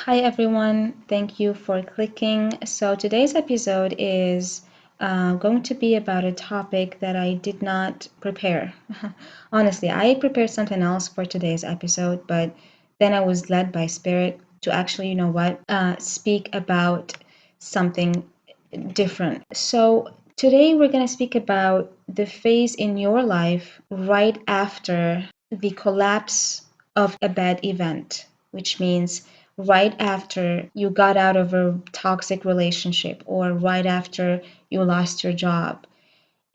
Hi everyone, thank you for clicking. So today's episode is going to be about a topic that I did not prepare. Honestly, I prepared something else for today's episode, but then I was led by Spirit to actually, speak about something different. So today we're going to speak about the phase in your life right after the collapse of a bad event, which means right after you got out of a toxic relationship or right after you lost your job.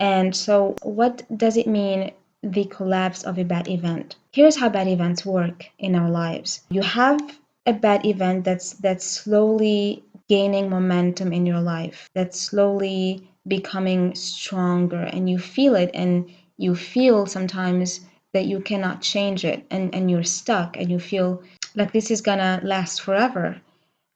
And so, what does it mean, the collapse of a bad event? Here's how bad events work in our lives. You have a bad event that's slowly gaining momentum in your life, that's slowly becoming stronger, and you feel it, and you feel sometimes that you cannot change it, and you're stuck, and you feel like this is gonna last forever.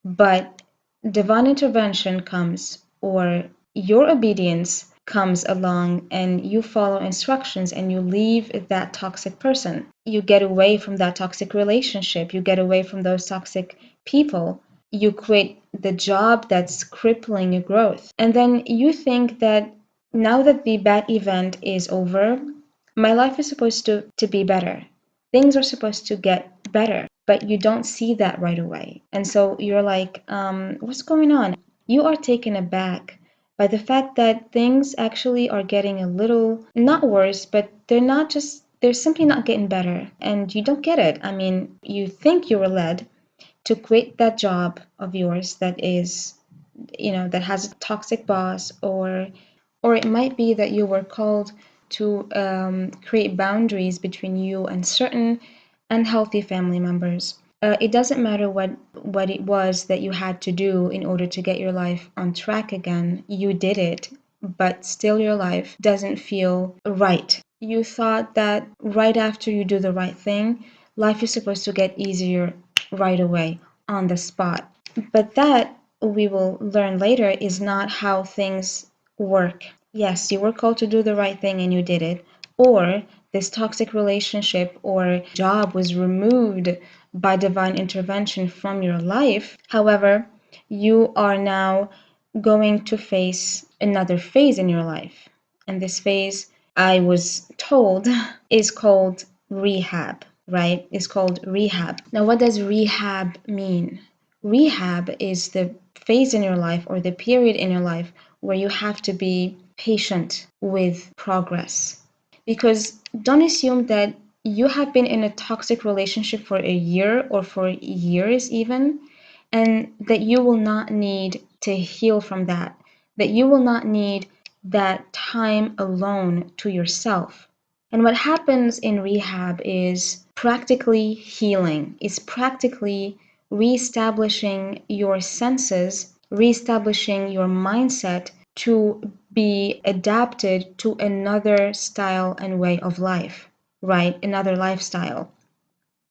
But divine intervention comes, or your obedience comes along, and you follow instructions and you leave that toxic person. You get away from that toxic relationship, you get away from those toxic people. You quit the job that's crippling your growth. And then you think that now that the bad event is over, my life is supposed to be better. Things are supposed to get better, but you don't see that right away. And so you're like, what's going on? You are taken aback by the fact that things actually are getting a little, not worse, but they're simply not getting better. And you don't get it. I mean, you think you were led to quit that job of yours that is, that has a toxic boss, or it might be that you were called to create boundaries between you and certain unhealthy family members. It doesn't matter what it was that you had to do in order to get your life on track again. You did it, but still your life doesn't feel right. You thought that right after you do the right thing, life is supposed to get easier right away, on the spot. But that, we will learn later, is not how things work. Yes, you were called to do the right thing and you did it. Or this toxic relationship or job was removed by divine intervention from your life. However, you are now going to face another phase in your life. And this phase, I was told, is called rehab, right? It's called rehab. Now, what does rehab mean? Rehab is the phase in your life, or the period in your life, where you have to be patient with progress. Because don't assume that you have been in a toxic relationship for a year or for years even, and that you will not need to heal from that you will not need that time alone to yourself. And what happens in rehab is practically healing, is practically reestablishing your senses, reestablishing your mindset to be adapted to another style and way of life, right? Another lifestyle.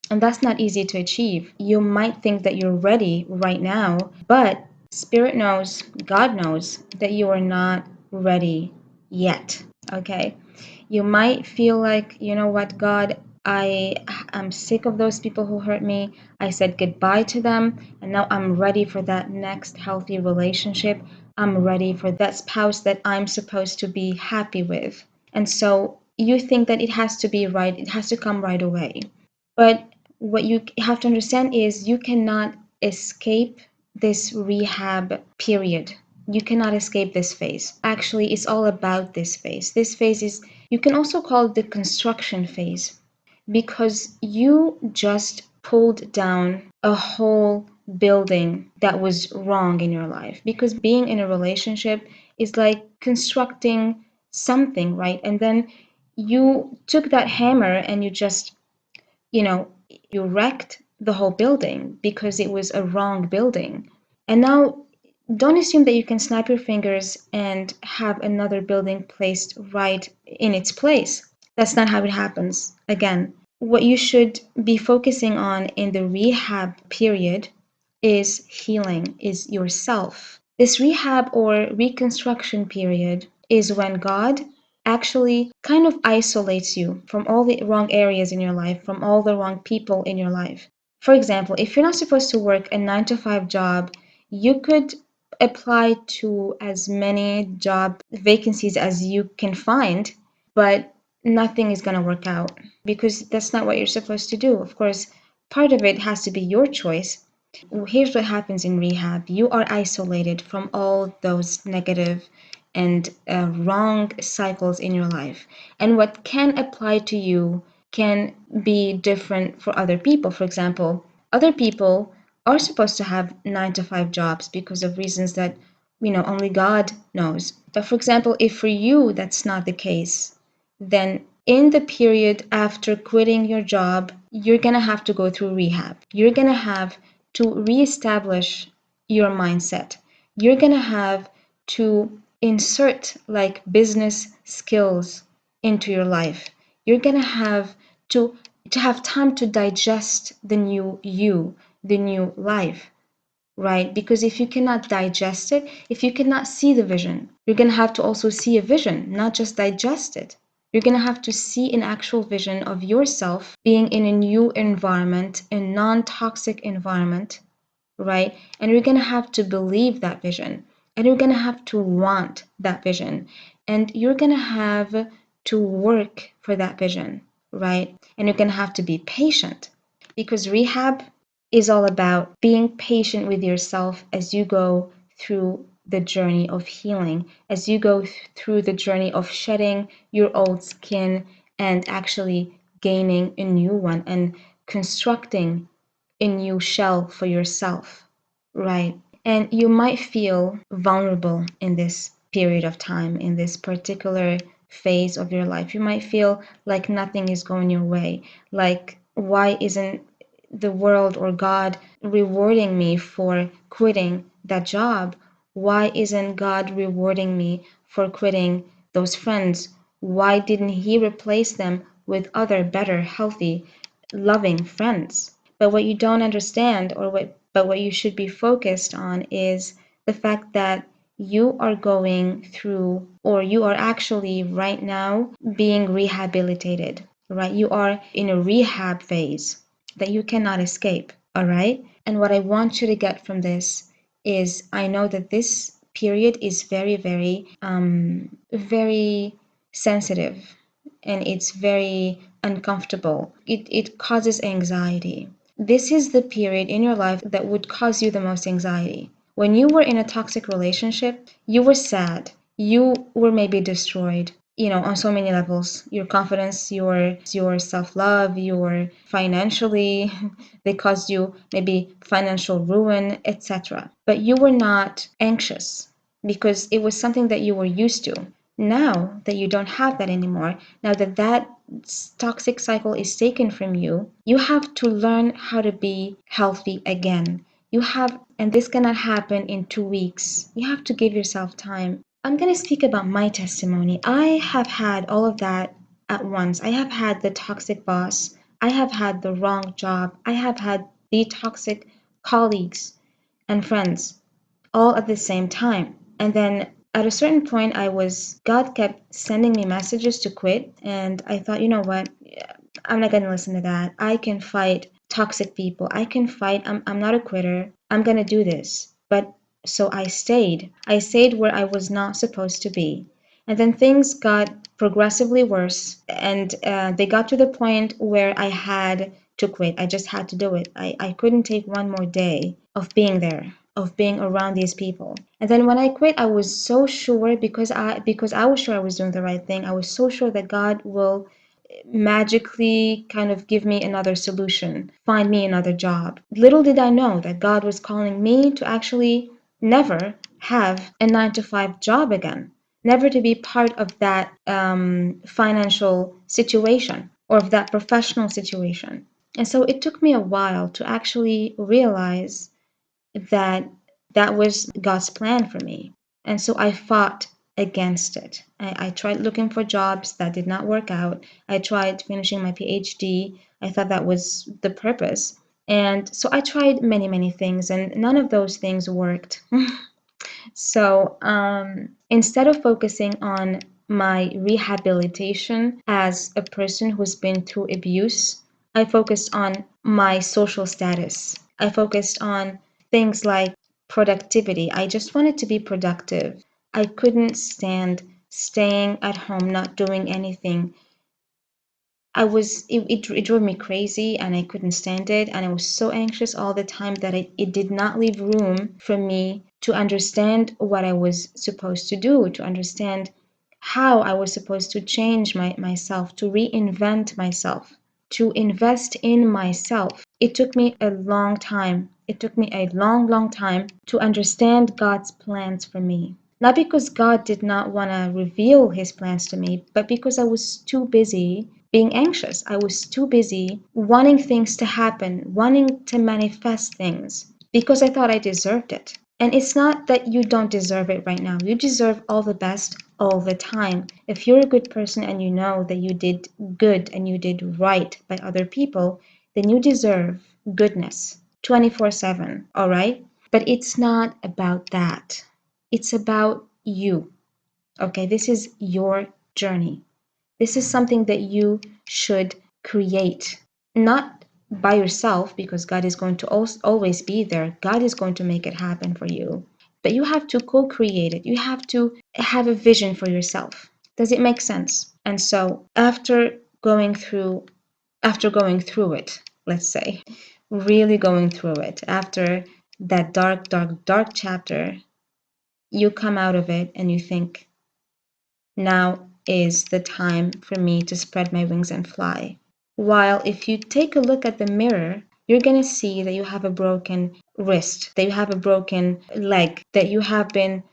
And that's not easy to achieve. You might think that you're ready right now, but Spirit knows, God knows that you are not ready yet. Okay? You might feel like, you know what, God, I'm sick of those people who hurt me. I said goodbye to them, and now I'm ready for that next healthy relationship. I'm ready for that spouse that I'm supposed to be happy with. And so you think that it has to be right, it has to come right away. But what you have to understand is you cannot escape this rehab period. You cannot escape this phase. Actually, it's all about this phase. This phase is, you can also call it the construction phase, because you just pulled down a whole building that was wrong in your life. Because being in a relationship is like constructing something, right? And then you took that hammer and you just, you know, you wrecked the whole building because it was a wrong building. And now, don't assume that you can snap your fingers and have another building placed right in its place. That's not how it happens. Again, what you should be focusing on in the rehab period is healing, is yourself. This rehab or reconstruction period is when God actually kind of isolates you from all the wrong areas in your life, from all the wrong people in your life, For example, if you're not supposed to work a 9 to 5 job, you could apply to as many job vacancies as you can find, but nothing is going to work out because that's not what you're supposed to do. Of course, part of it has to be your choice. Here's what happens in rehab: you are isolated from all those negative and wrong cycles in your life. And what can apply to you can be different for other people. For example, other people are supposed to have 9 to 5 jobs because of reasons that, only God knows. But for example, if for you that's not the case, then in the period after quitting your job, you're going to have to go through rehab. You're going to have to reestablish your mindset. You're going to have to insert like business skills into your life. You're going to have to have time to digest the new you, the new life, right? Because if you cannot digest it, if you cannot see the vision, you're going to have to also see a vision, not just digest it. You're going to have to see an actual vision of yourself being in a new environment, a non-toxic environment, right? And you're going to have to believe that vision, and you're going to have to want that vision, and you're going to have to work for that vision, right? And you're going to have to be patient, because rehab is all about being patient with yourself as you go through the journey of healing, as you go through the journey of shedding your old skin and actually gaining a new one and constructing a new shell for yourself, right? And you might feel vulnerable in this period of time, in this particular phase of your life. You might feel like nothing is going your way. Like, why isn't the world or God rewarding me for quitting that job? Why isn't God rewarding me for quitting those friends? Why didn't He replace them with other better, healthy, loving friends? But what you don't understand, but what you should be focused on, is the fact that you are going through, or you are actually right now being rehabilitated, right? You are in a rehab phase that you cannot escape, all right? And what I want you to get from this is, I know that this period is very, very sensitive, and it's very uncomfortable. It causes anxiety. This is the period in your life that would cause you the most anxiety. When you were in a toxic relationship, you were sad. You were maybe destroyed, on so many levels. Your confidence, your self-love, your financially, they caused you maybe financial ruin, etc. But you were not anxious because it was something that you were used to. Now that you don't have that anymore, now that that toxic cycle is taken from you, you have to learn how to be healthy again. You have, and this cannot happen in 2 weeks. You have to give yourself time. I'm going to speak about my testimony. I have had all of that at once. I have had the toxic boss. I have had the wrong job. I have had the toxic colleagues and friends all at the same time. And then at a certain point, God kept sending me messages to quit. And I thought, you know what? I'm not going to listen to that. I can fight toxic people. I can fight. I'm not a quitter. I'm going to do this. But so I stayed. I stayed where I was not supposed to be. And then things got progressively worse. And they got to the point where I had to quit. I just had to do it. I couldn't take one more day of being there, of being around these people. And then when I quit, I was so sure, because I was sure I was doing the right thing. I was so sure that God will magically kind of give me another solution, find me another job. Little did I know that God was calling me to actually never have a 9 to 5 job again, never to be part of that financial situation or of that professional situation. And so it took me a while to actually realize that that was God's plan for me. And so I fought against it. I tried looking for jobs that did not work out. I tried finishing my PhD. I thought that was the purpose. And so I tried many, many things, and none of those things worked. So instead of focusing on my rehabilitation as a person who's been through abuse, I focused on my social status. I focused on things like productivity. I just wanted to be productive. I couldn't stand staying at home, not doing anything. It drove me crazy and I couldn't stand it. And I was so anxious all the time that it did not leave room for me to understand what I was supposed to do, to understand how I was supposed to change myself, to reinvent myself, to invest in myself. It took me a long time. It took me a long, long time to understand God's plans for me. Not because God did not want to reveal his plans to me, but because I was too busy being anxious. I was too busy wanting things to happen, wanting to manifest things because I thought I deserved it. And it's not that you don't deserve it right now. You deserve all the best all the time. If you're a good person and you know that you did good and you did right by other people, then you deserve goodness 24/7, all right? But it's not about that. It's about you. Okay, this is your journey. This is something that you should create, not by yourself, because God is going to always be there. God is going to make it happen for you. But you have to co create it. You have to have a vision for yourself. Does it make sense? And so after going through it, let's say, really going through it, after that dark, dark, dark chapter, you come out of it and you think, now is the time for me to spread my wings and fly. While if you take a look at the mirror, you're going to see that you have a broken wrist, that you have a broken leg, that you have been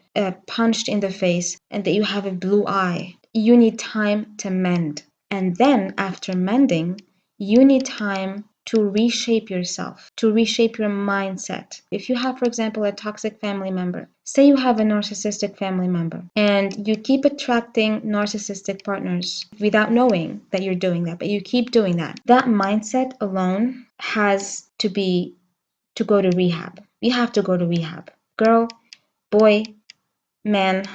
punched in the face, and that you have a blue eye. You need time to mend. And then after mending, you need time to reshape yourself, to reshape your mindset. If you have, for example, a toxic family member, say you have a narcissistic family member, and you keep attracting narcissistic partners without knowing that you're doing that, but you keep doing that, that mindset alone has to go to rehab. You have to go to rehab. Girl, boy, man,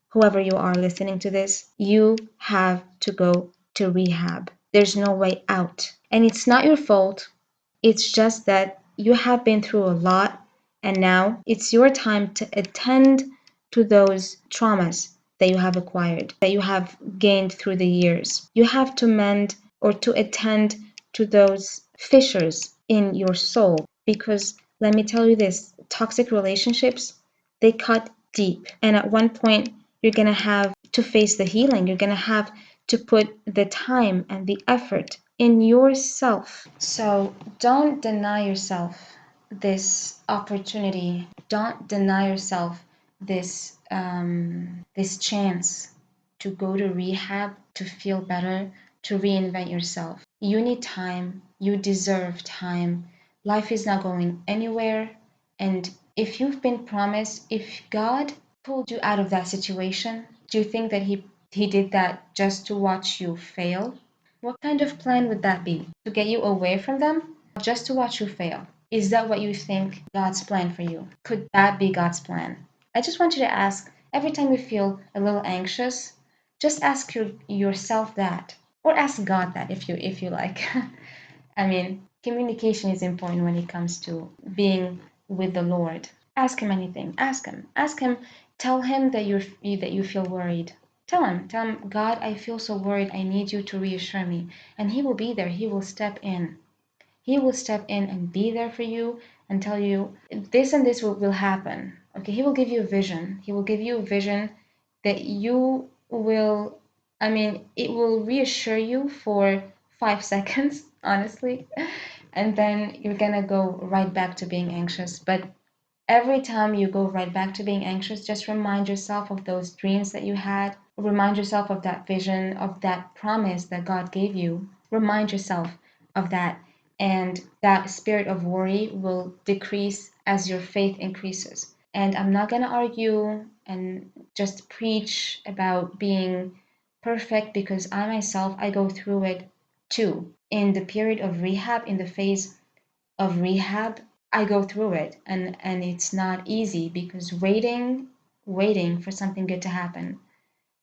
whoever you are listening to this, you have to go to rehab. There's no way out. And it's not your fault. It's just that you have been through a lot, and now it's your time to attend to those traumas that you have acquired, that you have gained through the years. You have to mend or to attend to those fissures in your soul, because let me tell you this, toxic relationships, they cut deep. And at one point, you're going to have to face the healing. You're going to have to put the time and the effort in yourself. So don't deny yourself this opportunity. Don't deny yourself this chance to go to rehab, to feel better, to reinvent yourself. You need time. You deserve time. Life is not going anywhere. And if you've been promised, if God pulled you out of that situation, do you think that he did that just to watch you fail? What kind of plan would that be? To get you away from them? Just to watch you fail? Is that what you think God's plan for you? Could that be God's plan? I just want you to ask every time you feel a little anxious, just ask yourself that, or ask God that if you like. I mean, communication is important when it comes to being with the Lord. Ask him anything. Ask him. Ask him. Tell him that you feel worried. Tell him, God, I feel so worried. I need you to reassure me. And he will be there. He will step in. He will step in and be there for you and tell you this and this will happen. Okay, he will give you a vision. He will give you a vision that you will, I mean, it will reassure you for 5 seconds, honestly. And then you're gonna go right back to being anxious. But every time you go right back to being anxious, just remind yourself of those dreams that you had. Remind yourself of that vision, of that promise that God gave you. Remind yourself of that. And that spirit of worry will decrease as your faith increases. And I'm not going to argue and just preach about being perfect, because I myself, I go through it too. In the period of rehab, in the phase of rehab, I go through it, and it's not easy, because waiting for something good to happen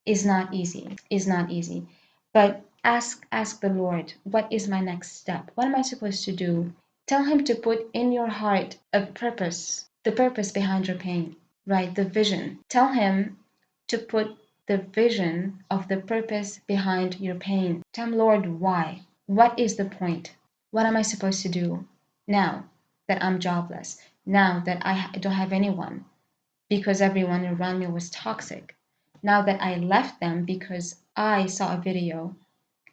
is not easy. But Ask the Lord, what is my next step? What am I supposed to do? Tell him to put in your heart a purpose, the purpose behind your pain, right? The vision. Tell him to put the vision of the purpose behind your pain. Tell him, Lord, why? What is the point? What am I supposed to do now that I'm jobless? Now that I don't have anyone because everyone around me was toxic? Now that I left them because I saw a video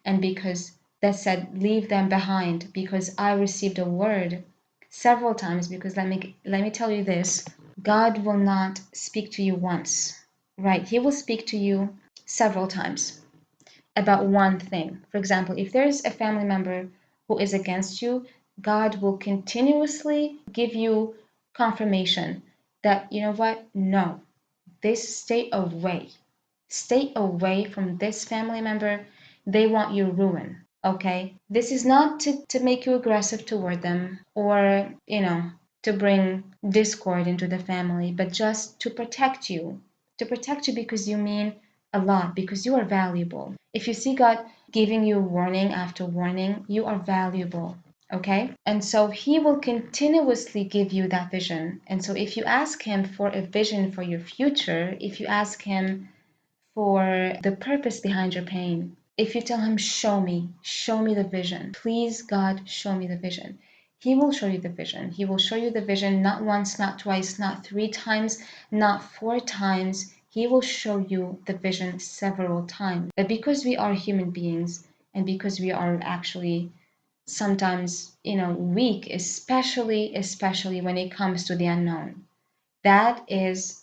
and because that said leave them behind, because I received a word several times, because let me tell you this, God will not speak to you once, right? He will speak to you several times about one thing. For example, if there's a family member who is against you, God will continuously give you confirmation that, you know what? No, this stay away. Stay away from this family member. They want your ruin. Okay? This is not to make you aggressive toward them or, to bring discord into the family, but just to protect you. To protect you because you mean a lot, because you are valuable. If you see God giving you warning after warning, you are valuable. Okay? And so he will continuously give you that vision. And so if you ask him for a vision for your future, if you ask him for the purpose behind your pain, if you tell him, show me the vision, please, God, show me the vision. He will show you the vision. He will show you the vision not once, not twice, not 3 times, not 4 times. He will show you the vision several times. But because we are human beings and because we are actually sometimes, weak, especially when it comes to the unknown. That is,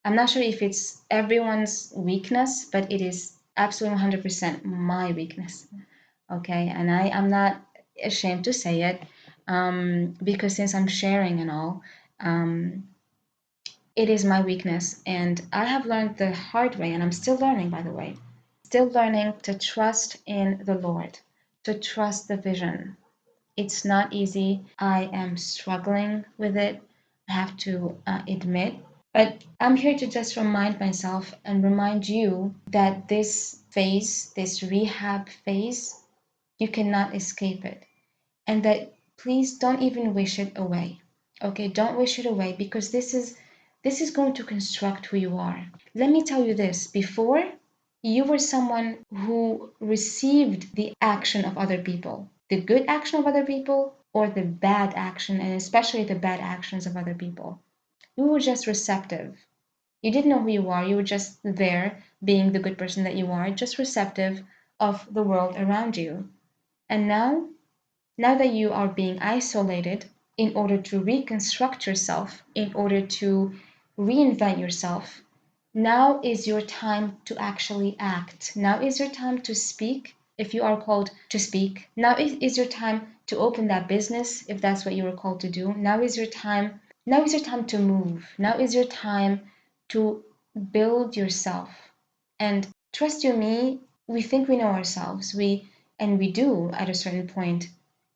I'm not sure if it's everyone's weakness, but it is absolutely 100% my weakness. Okay, and I am not ashamed to say it, because since I'm sharing and all, um, it is my weakness, and I have learned the hard way, and I'm still learning, by the way, still learning to trust in the Lord, to trust the vision. It's not easy. I am struggling with it, I have to admit. But I'm here to just remind myself and remind you that this phase, this rehab phase, you cannot escape it. And that please don't even wish it away. Okay, don't wish it away, because this is going to construct who you are. Let me tell you this, before you were someone who received the action of other people, the good action of other people or the bad action, and especially the bad actions of other people. You were just receptive. You didn't know who you are. You were just there, being the good person that you are, just receptive of the world around you. And now that you are being isolated in order to reconstruct yourself, in order to reinvent yourself, now is your time to actually act. Now is your time to speak if you are called to speak. Now is your time to open that business if that's what you were called to do. Now is your time. Now is your time to move. Now is your time to build yourself. And trust you me, we think we know ourselves. We do at a certain point,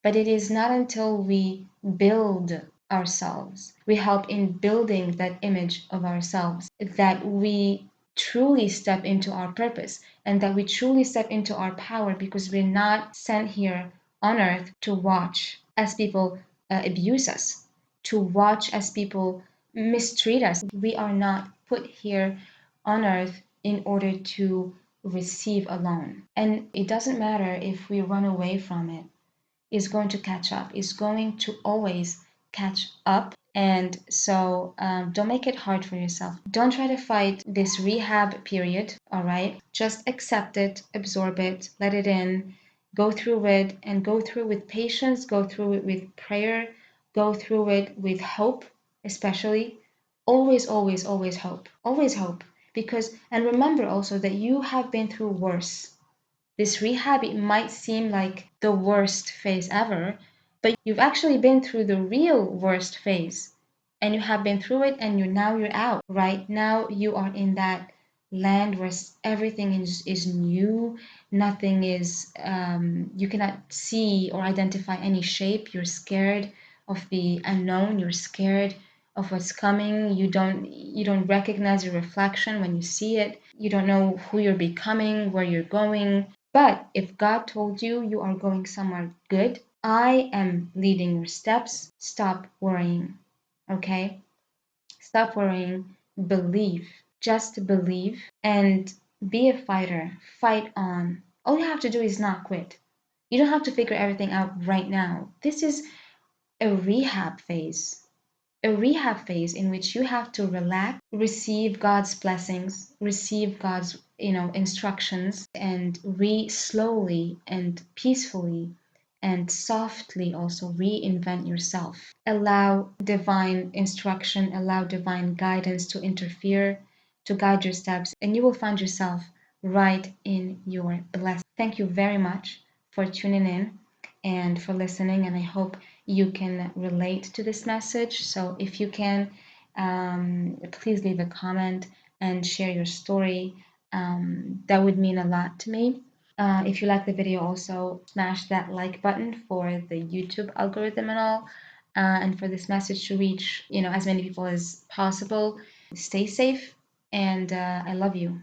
but it is not until we build ourselves, we help in building that image of ourselves, that we truly step into our purpose and that we truly step into our power, because we're not sent here on earth to watch as people abuse us, to watch as people mistreat us. We are not put here on earth in order to receive alone. And it doesn't matter if we run away from it, is going to catch up, is going to always catch up. And so don't make it hard for yourself. Don't try to fight this rehab period, all right? Just accept it, absorb it, let it in, go through it, and go through it with patience, go through it with prayer, go through it with hope, especially. Always, always, always hope. Always hope. Because, and remember also that you have been through worse. This rehab, it might seem like the worst phase ever, but you've actually been through the real worst phase, and you have been through it, and you're out. Right now you are in that land where everything is new, nothing is, you cannot see or identify any shape. You're scared of the unknown, you're scared of what's coming. You don't recognize your reflection when you see it. You don't know who you're becoming, where you're going. But if God told you you are going somewhere good, I am leading your steps. Stop worrying. Okay? Stop worrying. Believe. Just believe and be a fighter. Fight on. All you have to do is not quit. You don't have to figure everything out right now. This is a rehab phase. A rehab phase in which you have to relax, receive God's blessings, receive God's, instructions, and slowly and peacefully and softly also reinvent yourself. Allow divine instruction, allow divine guidance to interfere, to guide your steps, and you will find yourself right in your blessing. Thank you very much for tuning in and for listening, and I hope you can relate to this message. So if you can, please leave a comment and share your story. That would mean a lot to me. If you like the video, also smash that like button for the YouTube algorithm and all, and for this message to reach, as many people as possible. Stay safe, and I love you.